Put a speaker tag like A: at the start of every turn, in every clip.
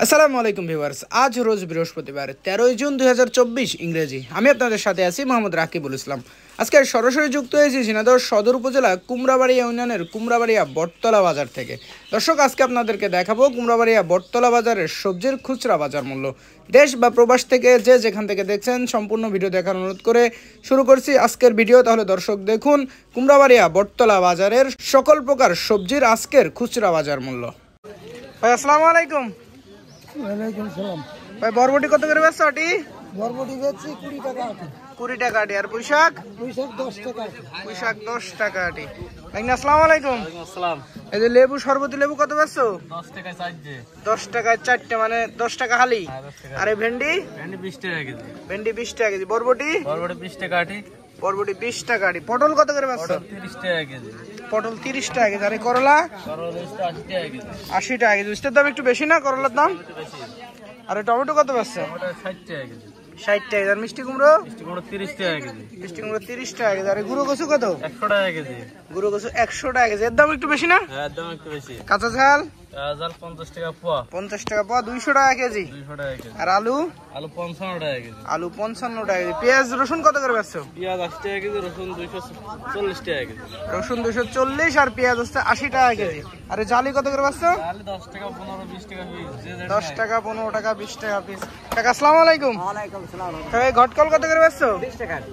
A: আসসালামু আলাইকুম ভিউয়ার্স, আজ রোজ বৃহস্পতিবার 13 জুন 2024 ইংরেজি। আমি আপনাদের সাথে আছি মোহাম্মদ রাকিবুল ইসলাম। আজকে সরাসরি যুক্ত হয়েছি ঝিনাইদহ সদর উপজেলা কুমড়াবাড়িয়া ইউনিয়নের কুমড়াবাড়িয়া বটতলা বাজার থেকে। দর্শক, আজকে আপনাদেরকে দেখাবো কুমড়াবাড়িয়া বটতলা বাজারের সবজির খুচরা বাজার মূল্য। দেশ বা প্রবাস থেকে যে যেখান থেকে দেখছেন সম্পূর্ণ ভিডিও দেখার অনুরোধ করে শুরু করছি আজকের ভিডিও। তাহলে দর্শক দেখুন কুমড়াবাড়িয়া বটতলা বাজারের সকল প্রকার সবজির আজকের খুচরা বাজার মূল্য। ভাই আসসালামু আলাইকুম।
B: ওয়ালাইকুম সালাম।
A: ভাই বরবটি কত করে বেচছো? আটি
B: বরবটি বেচছি 20 টাকা আটি।
A: 20 টাকা আটি। আর পুঁইশাক?
B: পুঁইশাক 10 টাকা আটি।
A: পুঁইশাক 10 টাকা আটি। ভাই আসসালামু আলাইকুম।
C: ওয়ালাইকুম আসসালাম।
A: এই যে লেবু, শরবতি লেবু কত বেচছো?
C: 10 টাকা চাইছে।
A: 10 টাকায় 4টে, মানে 10 টাকা হালি।
C: হ্যাঁ, 10 টাকা।
A: আর এই ভেন্ডি?
C: ভেন্ডি 20 টাকা কেজি।
A: ভেন্ডি 20 টাকা কেজি। বরবটি?
C: বরবটি 20 টাকা আটি।
A: বরবটি 20 টাকা আটি। পটল কত করে বেচছো?
C: পটল 30 টাকা কেজি।
A: পটল 30 টাকা কেজি। আর এই করলা?
C: করলা 80 টাকা কেজি।
A: 80 টাকা কেজি। উস্তের দাম একটু বেশি না করলার দাম?
C: একটু বেশি।
A: আর এই টমেটো কত বেচছো?
C: টমেটো 60 টাকা কেজি।
A: 60 টাকা কেজি। আর মিষ্টি কুমড়ো?
C: মিষ্টি কুমড়ো 30 টাকা কেজি।
A: মিষ্টি কুমড়ো 30 টাকা কেজি। আর এই গুঁড়ো কচু কত?
C: 100 টাকা কেজি।
A: গুঁড়ো কচু 100 টাকা কেজি। এর দাম একটু বেশি না?
C: হ্যাঁ, দাম একটু বেশি।
A: কাঁচা ঝাল?
C: জাল 50 টাকা পোয়া।
A: 50 টাকা পাওয়া, 200 টাকা কেজি।
C: 200 টাকা কেজি।
A: আর আলু?
C: আলু 55 টাকা কেজি।
A: আলু 55 টাকা কেজি। পেঁয়াজ রসুন কত করে বেচছো?
C: পেঁয়াজ 80 টাকা কেজি, রসুন 240 টাকা কেজি।
A: রসুন 240 আর পেঁয়াজ হচ্ছে 80 টাকা কেজি। আর এই জালি কত করে বেচছো?
C: আলু 10 টাকা 15 20 টাকা পিস।
A: 10 টাকা 15 টাকা 20 টাকা পিস। কাকা আসসালামু আলাইকুম।
B: ওয়ালাইকুম সালাম।
A: কাকা এই ঘটকল কত করে বেচছো?
B: 20 টাকা আটি।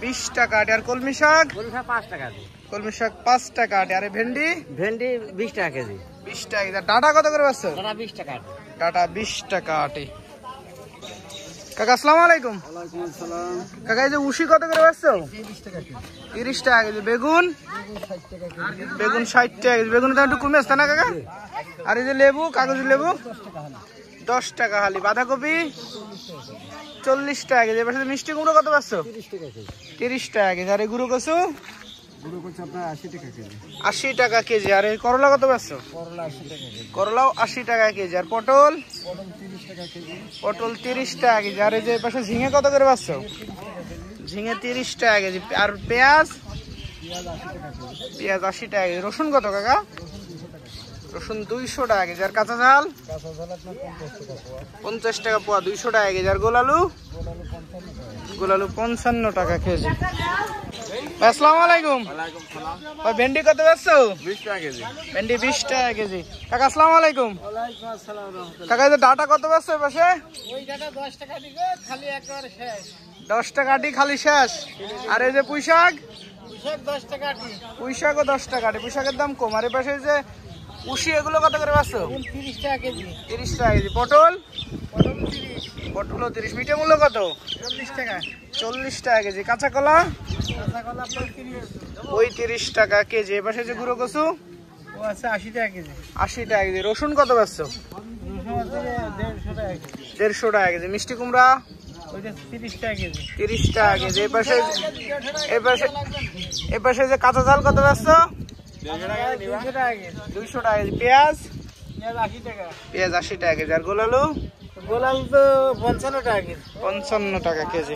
A: 20 টাকা আটি। আর কলমি শাক?
B: পুঁইশাক 5 টাকা আটি।
A: কলমি শাক 5 টাকা আটি। আর এই ভেন্ডি?
B: ভেন্ডি 20 টাকা কেজি।
A: 20 টাকা কেজি। আর ডাটা কত করে বেচছো?
B: দানা 20 টাকা আটি।
A: ডাটা 20 টাকা আটি। কাকা আসসালামু আলাইকুম।
B: ওয়ালাইকুম আসসালাম।
A: কাকা এই যে উশি কত করে বেচছো?
B: 30 টাকা কেজি।
A: 30 টাকা কেজি। বেগুন?
B: 60 টাকা কেজি।
A: বেগুন 60 টাকা কেজি। বেগুনের দাম একটু কমে আসছে না কাকা? আর এই যে লেবু, কাগজি লেবু? 10 টাকা হালি। বাঁধাকপি 40 টাকা কেজি। এবার সাথে মিষ্টি কুমড়ো কত পাচ্ছ?
B: 30 টাকা কেজি।
A: 30 টাকা কেজি। আর এই গুঁড়ো কচু?
B: গুঁড়ো কচু আপনার 80 টাকা কেজি।
A: 80 টাকা কেজি। আর এই করলা কত পাচ্ছ?
B: করলা 80 টাকা কেজি।
A: করলাও 80 টাকা কেজি। আর পটল?
B: পটল 30 টাকা কেজি।
A: পটল 30 টাকা কেজি। আর এই যে পাশে ঝিঙে কত করে পাচ্ছ? ঝিঙে 30 টাকা কেজি। আর পেঁয়াজ?
B: পেঁয়াজ 80 টাকা কেজি।
A: পেঁয়াজ 80 টাকা কেজি। রসুন কত কাকা? রসুন 200 টাকা কেজি। আর কাঁচা ঝাল?
B: কাঁচা ঝাল আপনার 50 টাকা পোয়া।
A: 50 টাকা পোয়া, 200 টাকা কেজি। আর গোলালু?
B: গোলালু 55 টাকা।
A: গোলালু 55 টাকা কেজি। আসসালামু আলাইকুম।
C: ওয়ালাইকুম সালাম।
A: ভাই ভেন্ডি কত বেচছো?
C: 20 টাকা কেজি।
A: ভেন্ডি 20 টাকা কেজি। কাকা আসসালামু আলাইকুম।
B: ওয়ালাইকুম আসসালাম রাহমাতুল্লাহ।
A: কাকা এই যে ডাটা কত বেচছো এই পাশে?
B: ওই টাকা 10 টাকা দিবে, খালি একবারে শেষ।
A: 10 টাকা আটি, খালি শেষ। আর এই যে পুঁইশাক?
B: পুঁইশাক 10 টাকা আটি।
A: পুঁইশাকও 10 টাকা আটি। পুঁইশাকের দাম কম। আর এই পাশে যে উশি, এগুলো কত করে বেচছো?
B: 30 টাকা কেজি।
A: 30 টাকা কেজি। পটল?
B: পটল 30।
A: পটলও 30। মিঠে মূল্য কত?
B: 40 টাকা।
A: 40 টাকা কেজি। কাঁচা কলা?
B: কাঁচা কলা আপনার 30।
A: ওই 30 টাকা কেজি। এই পাশে যে গুঁড়ো কচু?
B: ও আছে 80 টাকা কেজি।
A: 80 টাকা কেজি। রসুন কত বেচছো?
B: রসুন আছে 150 টাকা কেজি।
A: 150 টাকা কেজি। মিষ্টি কুমড়া?
B: ওইটা 30 টাকা কেজি।
A: 30 টাকা কেজি। এই পাশে যে কাঁচা ঝাল কত বেচছো?
B: 200 টাকা কেজি।
A: 200 টাকা কেজি। পেঁয়াজ?
B: পেঁয়াজ 80 টাকা।
A: পেঁয়াজ 80 টাকা কেজি। আর গোলালু?
B: গোলাল তো 55 টাকা কেজি।
A: 55 টাকা কেজি।